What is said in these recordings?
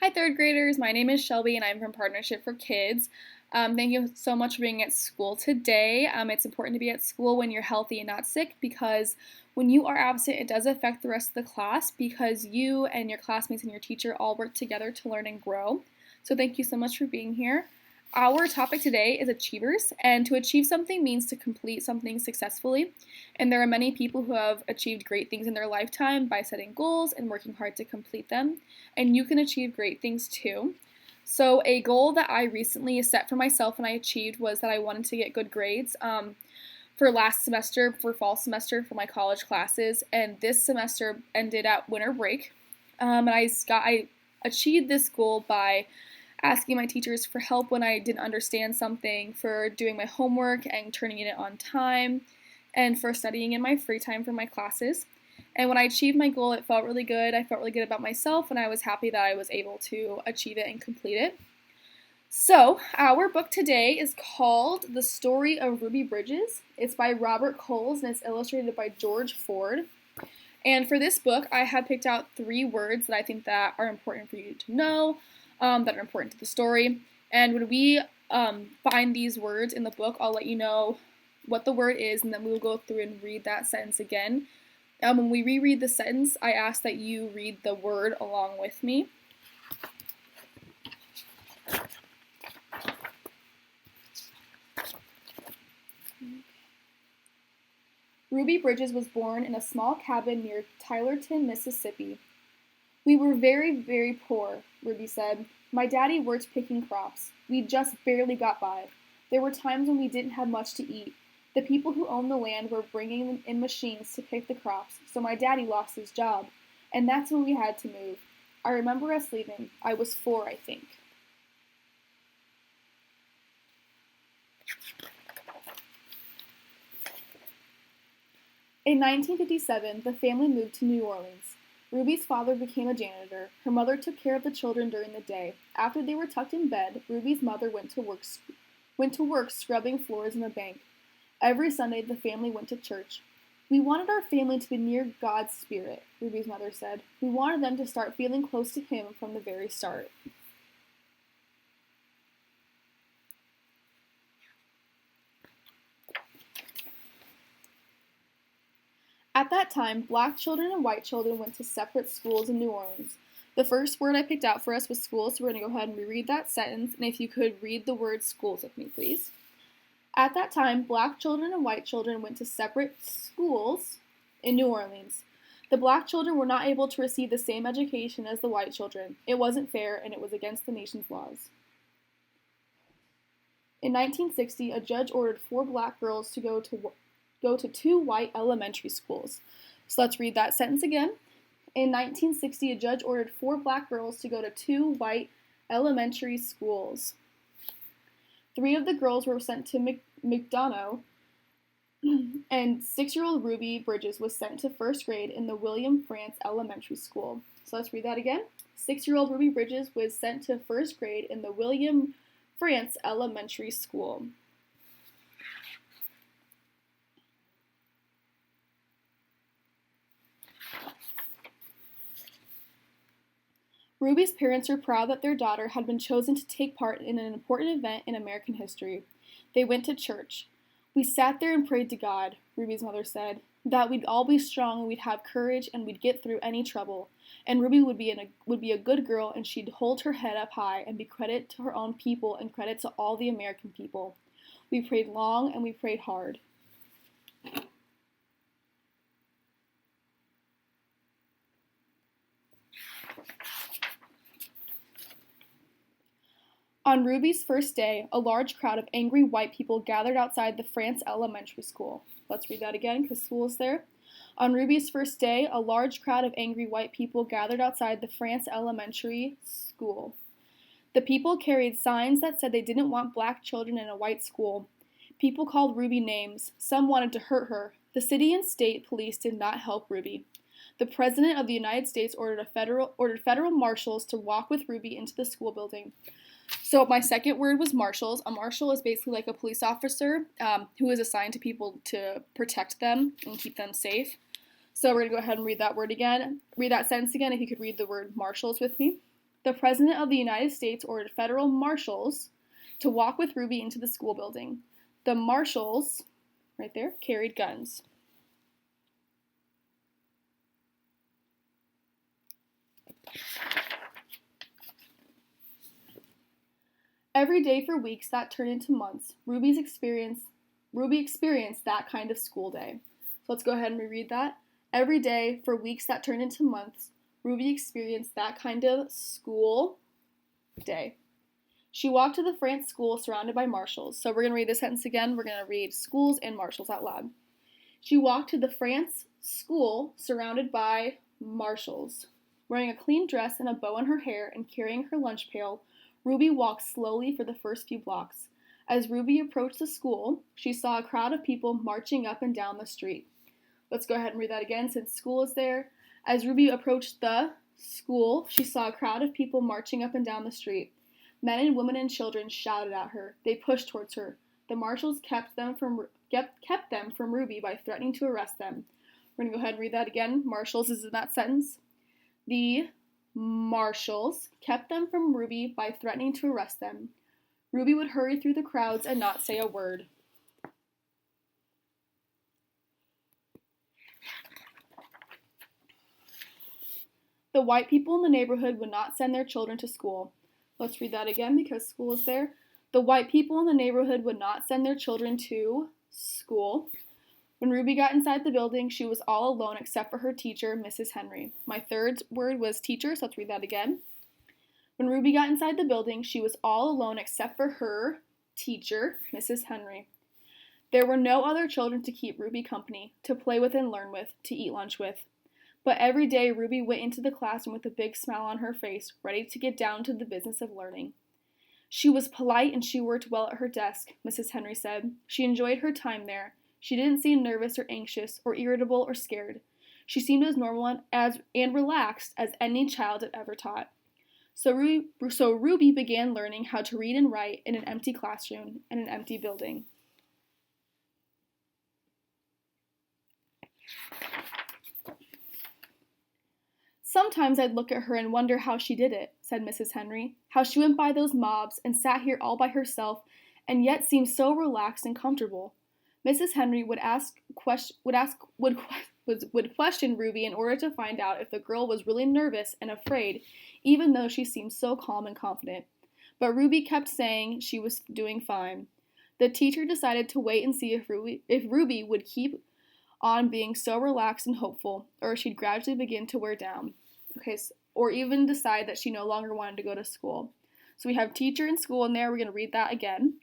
Hi, third graders. My name is Shelby, and I'm from Partnership for Kids. Thank you so much for being at school today. It's important to be at school when you're healthy and not sick because when you are absent, it does affect the rest of the class because you and your classmates and your teacher all work together to learn and grow. So thank you so much for being here. Our topic today is achievers, and to achieve something means to complete something successfully. And there are many people who have achieved great things in their lifetime by setting goals and working hard to complete them. And you can achieve great things too. So, a goal that I recently set for myself and I achieved was that I wanted to get good grades for last semester, for fall semester, for my college classes. And this semester ended at winter break. And I achieved this goal by asking my teachers for help when I didn't understand something, for doing my homework and turning it in on time, and for studying in my free time for my classes. And when I achieved my goal, it felt really good. I felt really good about myself, and I was happy that I was able to achieve it and complete it. So, our book today is called The Story of Ruby Bridges. It's by Robert Coles, and it's illustrated by George Ford. And for this book, I had picked out 3 words that I think that are important for you to know, that are important to the story. And when we find these words in the book, I'll let you know what the word is, and then we will go through and read that sentence again. When we reread the sentence, I ask that you read the word along with me. Ruby Bridges was born in a small cabin near Tylerton, Mississippi. "We were very, very poor," Ruby said. "My daddy worked picking crops. We just barely got by. There were times when we didn't have much to eat. The people who owned the land were bringing in machines to pick the crops, so my daddy lost his job. And that's when we had to move. I remember us leaving. I was 4, I think." In 1957, the family moved to New Orleans. Ruby's father became a janitor. Her mother took care of the children during the day. After they were tucked in bed, Ruby's mother went to work scrubbing floors in the bank. Every Sunday, the family went to church. "We wanted our family to be near God's Spirit," Ruby's mother said. "We wanted them to start feeling close to Him from the very start." At that time, black children and white children went to separate schools in New Orleans. The first word I picked out for us was school, so we're going to go ahead and reread that sentence, and if you could read the word schools with me, please. At that time, black children and white children went to separate schools in New Orleans. The black children were not able to receive the same education as the white children. It wasn't fair, and it was against the nation's laws. In 1960, a judge ordered 4 black girls to go to 2 white elementary schools. So let's read that sentence again. In 1960, a judge ordered 4 black girls to go to 2 white elementary schools. 3 of the girls were sent to McDonough, and 6-year-old Ruby Bridges was sent to 1st grade in the William France Elementary School. So let's read that again. 6-year-old Ruby Bridges was sent to 1st grade in the William France Elementary School. Ruby's parents were proud that their daughter had been chosen to take part in an important event in American history. They went to church. "We sat there and prayed to God," Ruby's mother said, "that we'd all be strong and we'd have courage and we'd get through any trouble. And Ruby would be a good girl and she'd hold her head up high and be credit to her own people and credit to all the American people. We prayed long and we prayed hard." On Ruby's first day, a large crowd of angry white people gathered outside the France Elementary School. Let's read that again because school is there. On Ruby's first day, a large crowd of angry white people gathered outside the France Elementary School. The people carried signs that said they didn't want black children in a white school. People called Ruby names. Some wanted to hurt her. The city and state police did not help Ruby. The President of the United States ordered federal marshals to walk with Ruby into the school building. So my second word was marshals. A marshal is basically like a police officer who is assigned to people to protect them and keep them safe. So we're going to go ahead and read that word again. Read that sentence again if you could read the word marshals with me. The President of the United States ordered federal marshals to walk with Ruby into the school building. The marshals, right there, carried guns. Every day for weeks that turned into months, Ruby experienced that kind of school day. So let's go ahead and reread that. Every day for weeks that turned into months, Ruby experienced that kind of school day. She walked to the France school surrounded by marshals. So we're going to read this sentence again. We're going to read schools and marshals out loud. She walked to the France school surrounded by marshals. Wearing a clean dress and a bow in her hair and carrying her lunch pail, Ruby walked slowly for the first few blocks. As Ruby approached the school, she saw a crowd of people marching up and down the street. Let's go ahead and read that again since school is there. As Ruby approached the school, she saw a crowd of people marching up and down the street. Men and women and children shouted at her. They pushed towards her. The marshals kept them from Ruby by threatening to arrest them. We're going to go ahead and read that again. Marshals is in that sentence. The marshals kept them from Ruby by threatening to arrest them. Ruby would hurry through the crowds and not say a word. The white people in the neighborhood would not send their children to school. Let's read that again because school is there. The white people in the neighborhood would not send their children to school. When Ruby got inside the building, she was all alone except for her teacher, Mrs. Henry. My third word was teacher, so let's read that again. When Ruby got inside the building, she was all alone except for her teacher, Mrs. Henry. There were no other children to keep Ruby company, to play with and learn with, to eat lunch with. But every day, Ruby went into the classroom with a big smile on her face, ready to get down to the business of learning. She was polite and she worked well at her desk, Mrs. Henry said. She enjoyed her time there. She didn't seem nervous or anxious or irritable or scared. She seemed as normal and relaxed as any child had ever taught. So Ruby began learning how to read and write in an empty classroom and an empty building. Sometimes I'd look at her and wonder how she did it, said Mrs. Henry, how she went by those mobs and sat here all by herself and yet seemed so relaxed and comfortable. Mrs. Henry would question Ruby in order to find out if the girl was really nervous and afraid, even though she seemed so calm and confident. But Ruby kept saying she was doing fine. The teacher decided to wait and see if Ruby would keep on being so relaxed and hopeful, or she'd gradually begin to wear down. Or even decide that she no longer wanted to go to school. So we have teacher and school in there. We're going to read that again.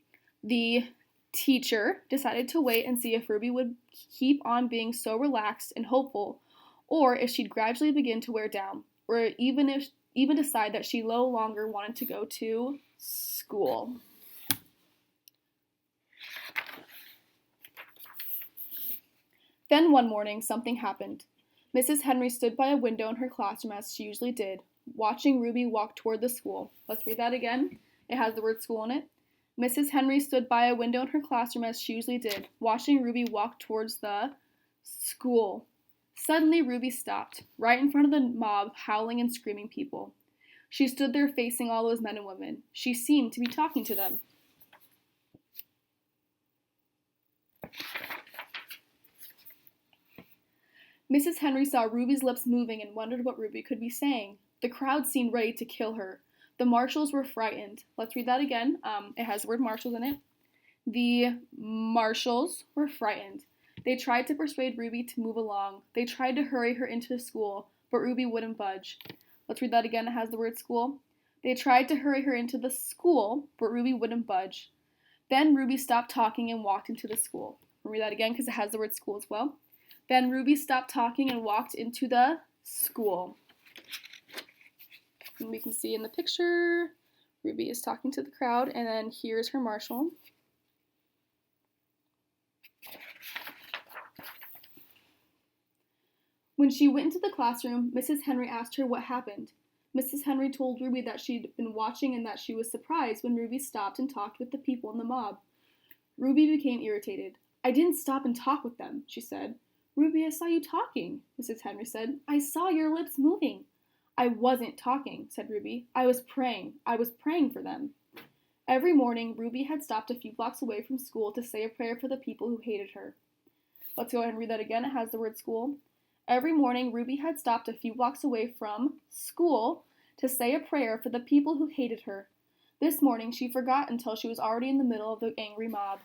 The teacher decided to wait and see if Ruby would keep on being so relaxed and hopeful, or if she'd gradually begin to wear down, or even decide that she no longer wanted to go to school. Then one morning, something happened. Mrs. Henry stood by a window in her classroom as she usually did, watching Ruby walk toward the school. Let's read that again. It has the word school in it. Mrs. Henry stood by a window in her classroom as she usually did, watching Ruby walk towards the school. Suddenly, Ruby stopped, right in front of the mob, howling and screaming people. She stood there facing all those men and women. She seemed to be talking to them. Mrs. Henry saw Ruby's lips moving and wondered what Ruby could be saying. The crowd seemed ready to kill her. The marshals were frightened. Let's read that again. It has the word marshals in it. The marshals were frightened. They tried to persuade Ruby to move along. They tried to hurry her into the school, but Ruby wouldn't budge. Let's read that again. It has the word school. They tried to hurry her into the school, but Ruby wouldn't budge. Then Ruby stopped talking and walked into the school. We'll read that again because it has the word school as well. Then Ruby stopped talking and walked into the school. And we can see in the picture, Ruby is talking to the crowd, and then here's her marshal. When she went into the classroom, Mrs. Henry asked her what happened. Mrs. Henry told Ruby that she'd been watching and that she was surprised when Ruby stopped and talked with the people in the mob. Ruby became irritated. I didn't stop and talk with them, she said. Ruby, I saw you talking, Mrs. Henry said. I saw your lips moving. I wasn't talking, said Ruby. I was praying. I was praying for them. Every morning, Ruby had stopped a few blocks away from school to say a prayer for the people who hated her. Let's go ahead and read that again. It has the word school. Every morning, Ruby had stopped a few blocks away from school to say a prayer for the people who hated her. This morning, she forgot until she was already in the middle of the angry mob.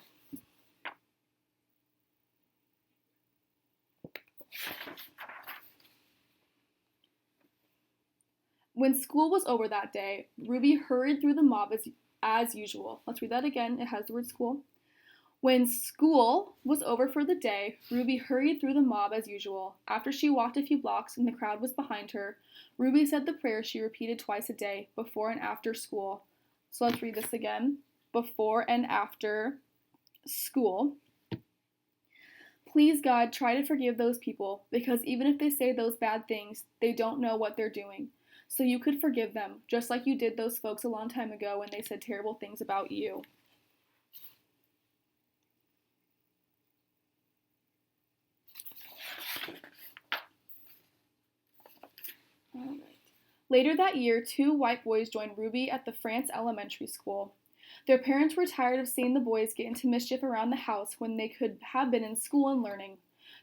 When school was over that day, Ruby hurried through the mob as usual. Let's read that again. It has the word school. When school was over for the day, Ruby hurried through the mob as usual. After she walked a few blocks and the crowd was behind her, Ruby said the prayer she repeated twice a day, before and after school. So let's read this again. Before and after school. Please, God, try to forgive those people, because even if they say those bad things, they don't know what they're doing. So you could forgive them, just like you did those folks a long time ago when they said terrible things about you. All right. Later that year, 2 white boys joined Ruby at the France Elementary School. Their parents were tired of seeing the boys get into mischief around the house when they could have been in school and learning.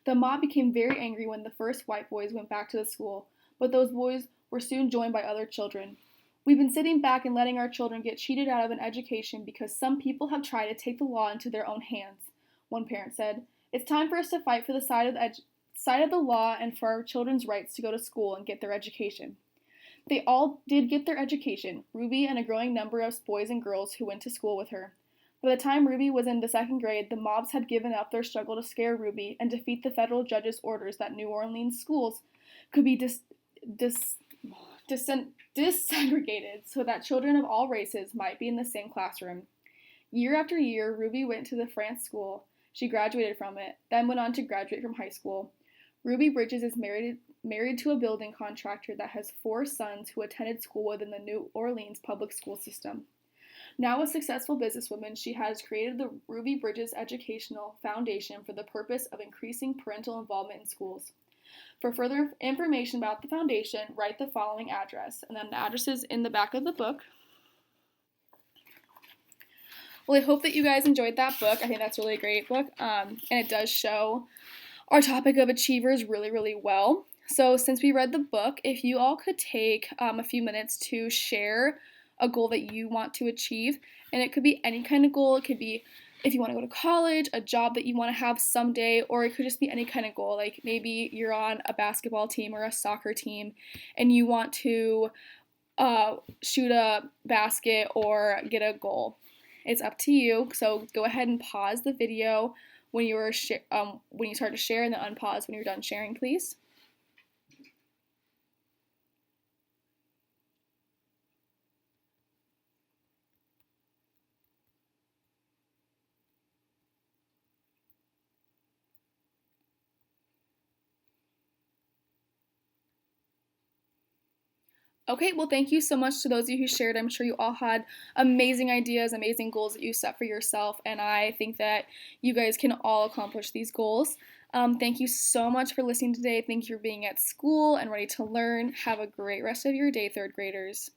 The mob became very angry when the first white boys went back to the school, but those boys were soon joined by other children. We've been sitting back and letting our children get cheated out of an education because some people have tried to take the law into their own hands, one parent said. It's time for us to fight for the side of the law and for our children's rights to go to school and get their education. They all did get their education, Ruby and a growing number of boys and girls who went to school with her. By the time Ruby was in the 2nd grade, the mobs had given up their struggle to scare Ruby and defeat the federal judge's orders that New Orleans schools could be desegregated so that children of all races might be in the same classroom. Year after year, Ruby went to the France school. She graduated from it, then went on to graduate from high school. Ruby Bridges is married to a building contractor that has 4 sons who attended school within the New Orleans public school system. Now a successful businesswoman, she has created the Ruby Bridges Educational Foundation for the purpose of increasing parental involvement in schools. For further information about the foundation, write the following address, and then the address is in the back of the book. Well, I hope that you guys enjoyed that book. I think that's really a great book, and it does show our topic of achievers really, really well. So since we read the book, if you all could take a few minutes to share a goal that you want to achieve, and it could be any kind of goal. It could be if you want to go to college, a job that you want to have someday, or it could just be any kind of goal. Like maybe you're on a basketball team or a soccer team and you want to shoot a basket or get a goal. It's up to you. So go ahead and pause the video when you start to share, and then unpause when you're done sharing, please. Okay, well, thank you so much to those of you who shared. I'm sure you all had amazing ideas, amazing goals that you set for yourself, and I think that you guys can all accomplish these goals. Thank you so much for listening today. Thank you for being at school and ready to learn. Have a great rest of your day, 3rd graders.